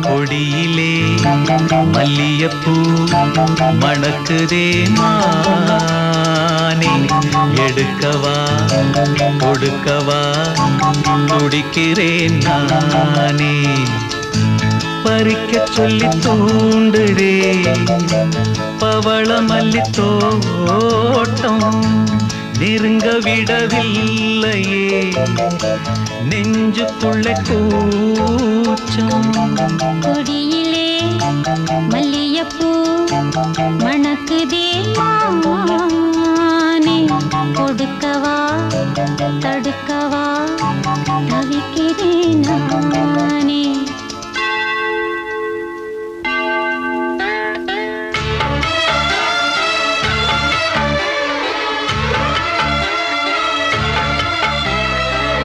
கொடியிலே மல்லியப்பூ மணக்குதே மானே எடுக்கவா கொடுக்கவா துடிக்கிறேன் நானே பறிக்க சொல்லி தூண்டுடே பவள மல்லி தோட்டம் நெருங்க விடவில்லையே நெஞ்சுக்குள்ள கூச்சம் கொடியிலே மல்லியப்பூ மணக்குதே மானே கொடுக்கவா தடுக்க